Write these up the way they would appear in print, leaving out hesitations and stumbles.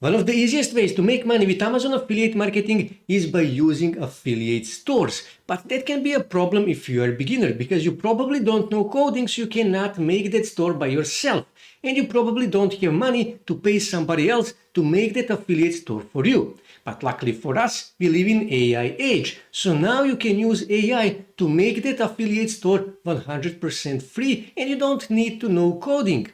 One of the easiest ways to make money with Amazon affiliate marketing is by using affiliate stores. But that can be a problem if you are a beginner, because you probably don't know coding, so you cannot make that store by yourself. And you probably don't have money to pay somebody else to make that affiliate store for you. But luckily for us, we live in AI age. So now you can use AI to make that affiliate store 100% free, and you don't need to know coding.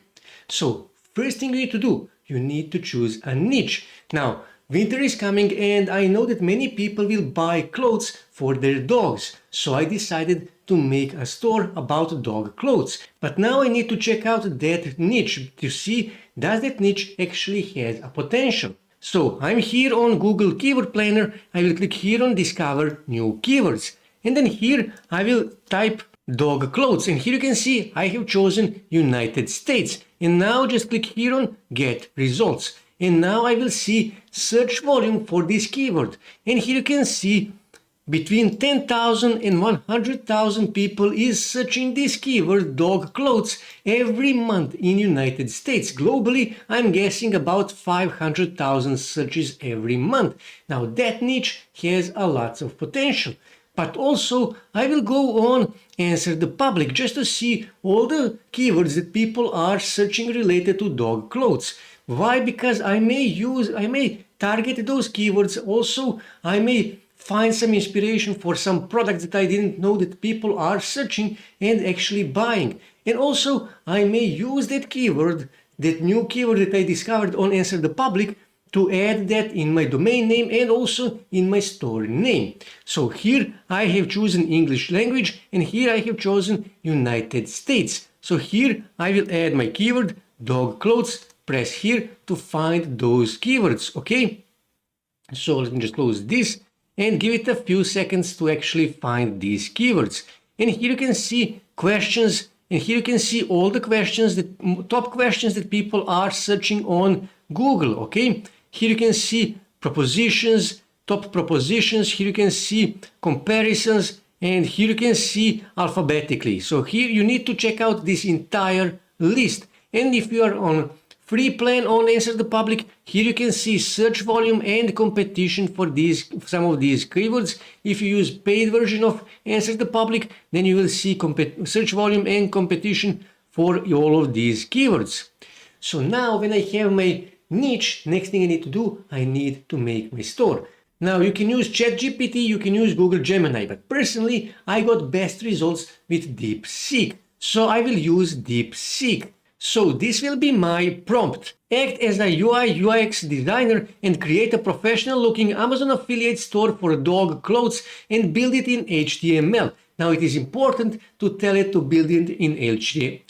So first thing you need to do, you need to choose a niche. Now, winter is coming and I know that many people will buy clothes for their dogs. So I decided to make a store about dog clothes. But now I need to check out that niche to see, does that niche actually has a potential? So I'm here on Google Keyword Planner. I will click here on Discover New Keywords. And then here I will type dog clothes, and here you can see I have chosen United States, and now just click here on Get Results, and now I will see search volume for this keyword, and here you can see between 10,000 and 100,000 people is searching this keyword dog clothes every month in United States. Globally, I'm guessing about 500,000 searches every month. Now that niche has a lot of potential. But also, I will go on Answer the Public just to see all the keywords that people are searching related to dog clothes. Why? Because I may target those keywords. Also, I may find some inspiration for some products that I didn't know that people are searching and actually buying. And also, I may use that keyword, that new keyword that I discovered on Answer the Public, to add that in my domain name and also in my store name. So here I have chosen English language, and here I have chosen United States. So here I will add my keyword dog clothes, press here to find those keywords, okay? So let me just close this and give it a few seconds to actually find these keywords. And here you can see questions, and here you can see all the questions, top questions that people are searching on Google, okay? Here you can see propositions, top propositions, here you can see comparisons, and here you can see alphabetically. So here you need to check out this entire list. And if you are on free plan on Answer the Public, here you can see search volume and competition for some of these keywords. If you use paid version of Answer the Public, then you will see search volume and competition for all of these keywords. So now when I have my niche, next thing I need to do, I need to make my store. Now you can use ChatGPT, you can use Google Gemini, but personally I got best results with DeepSeek. So I will use DeepSeek. So this will be my prompt. Act as a UI UX designer and create a professional looking Amazon affiliate store for dog clothes and build it in HTML. Now it is important to tell it to build it in HTML.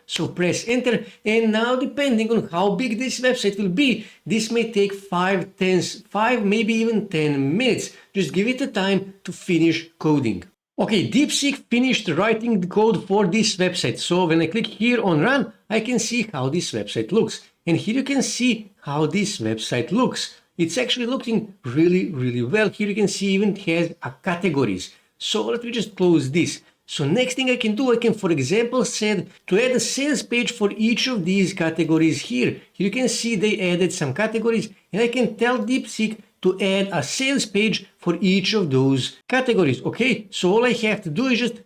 So press enter, and now depending on how big this website will be, this may take 5, maybe even 10 minutes. Just give it a time to finish coding. Okay, DeepSeek finished writing the code for this website. So when I click here on run, I can see how this website looks. And here you can see how this website looks. It's actually looking really, really well. Here you can see even it has a categories. So let me just close this. So next thing I can do, I can, for example, set to add a sales page for each of these categories here. You can see they added some categories, and I can tell DeepSeek to add a sales page for each of those categories. Okay, so all I have to do is just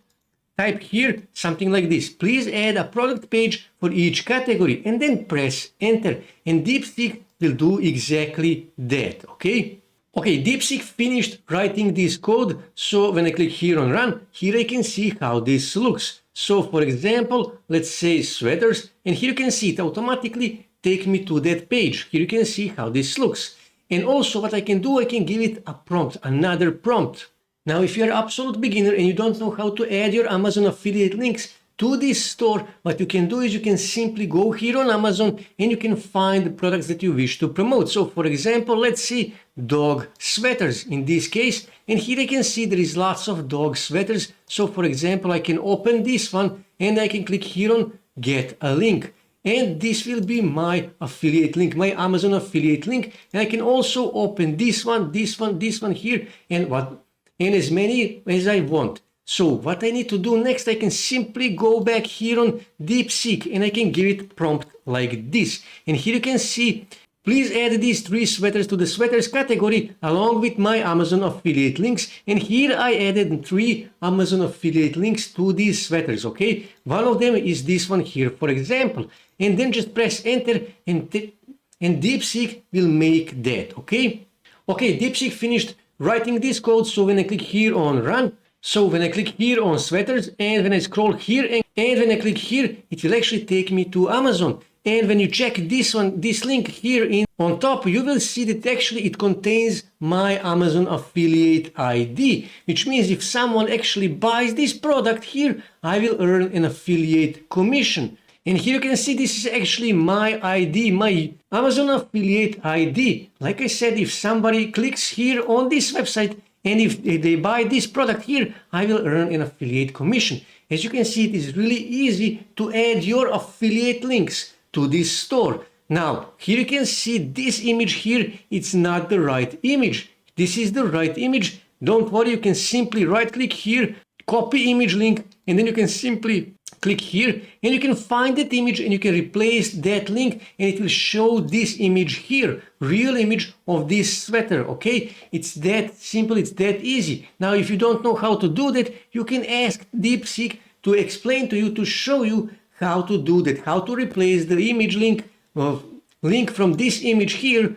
type here something like this. Please add a product page for each category, and then press enter. And DeepSeek will do exactly that, okay? Okay, DeepSeek finished writing this code, so when I click here on run, here I can see how this looks. So for example, let's say sweaters, and here you can see it automatically take me to that page. Here you can see how this looks. And also what I can do, I can give it a prompt, another prompt. Now if you're an absolute beginner and you don't know how to add your Amazon affiliate links to this store, what you can do is you can simply go here on Amazon and you can find the products that you wish to promote. So for example, let's see dog sweaters in this case, and here I can see there is lots of dog sweaters. So for example, I can open this one and I can click here on get a link, and this will be my affiliate link, my Amazon affiliate link. And I can also open this one here, and as many as I want. So what I need to do next, I can simply go back here on DeepSeek and I can give it prompt like this. And here you can see Please add these 3 sweaters to the sweaters category along with my Amazon affiliate links. And here I added 3 Amazon affiliate links to these sweaters, okay? One of them is this one here, for example. And then just press enter and DeepSeek will make that, okay? Okay, DeepSeek finished writing this code, so when I click here on run, so when I click here on sweaters and when I scroll here and when I click here, it will actually take me to Amazon. And when you check this link here on top, you will see that actually it contains my Amazon affiliate ID, which means if someone actually buys this product here, I will earn an affiliate commission. And here you can see this is actually my ID, my Amazon affiliate ID. Like I said, if somebody clicks here on this website and if they buy this product here, I will earn an affiliate commission. As you can see, it is really easy to add your affiliate links to this store. Now, here you can see this image here, it's not the right image. This is the right image. Don't worry, you can simply right click here, copy image link, and then you can simply click here and you can find that image and you can replace that link and it will show this image here, real image of this sweater, okay? It's that simple, it's that easy. Now, if you don't know how to do that, you can ask DeepSeek to explain to you, to show you how to do that, how to replace the image link from this image here,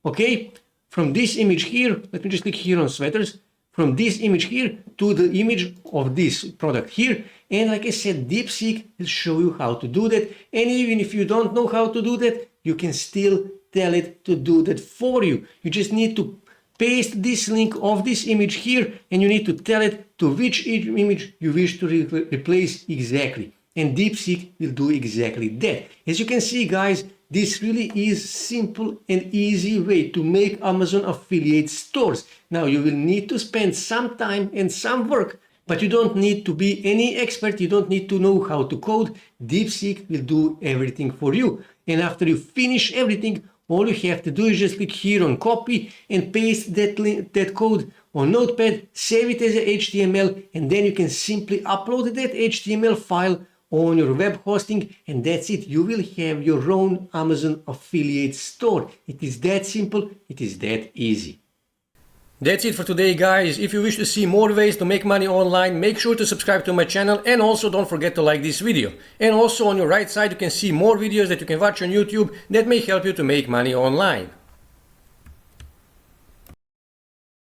okay? From this image here, let me just click here on sweaters, from this image here to the image of this product here. And like I said, DeepSeek will show you how to do that. And even if you don't know how to do that, you can still tell it to do that for you. You just need to paste this link of this image here and you need to tell it to which image you wish to replace exactly. And DeepSeek will do exactly that. As you can see, guys, this really is simple and easy way to make Amazon affiliate stores. Now, you will need to spend some time and some work, but you don't need to be any expert. You don't need to know how to code. DeepSeek will do everything for you. And after you finish everything, all you have to do is just click here on copy and paste that code on Notepad, save it as a HTML, and then you can simply upload that HTML file on your web hosting, and that's it. You will have your own Amazon affiliate store. It is that simple, it is that easy. That's it for today, guys. If you wish to see more ways to make money online, make sure to subscribe to my channel and also don't forget to like this video. And also on your right side you can see more videos that you can watch on YouTube that may help you to make money online.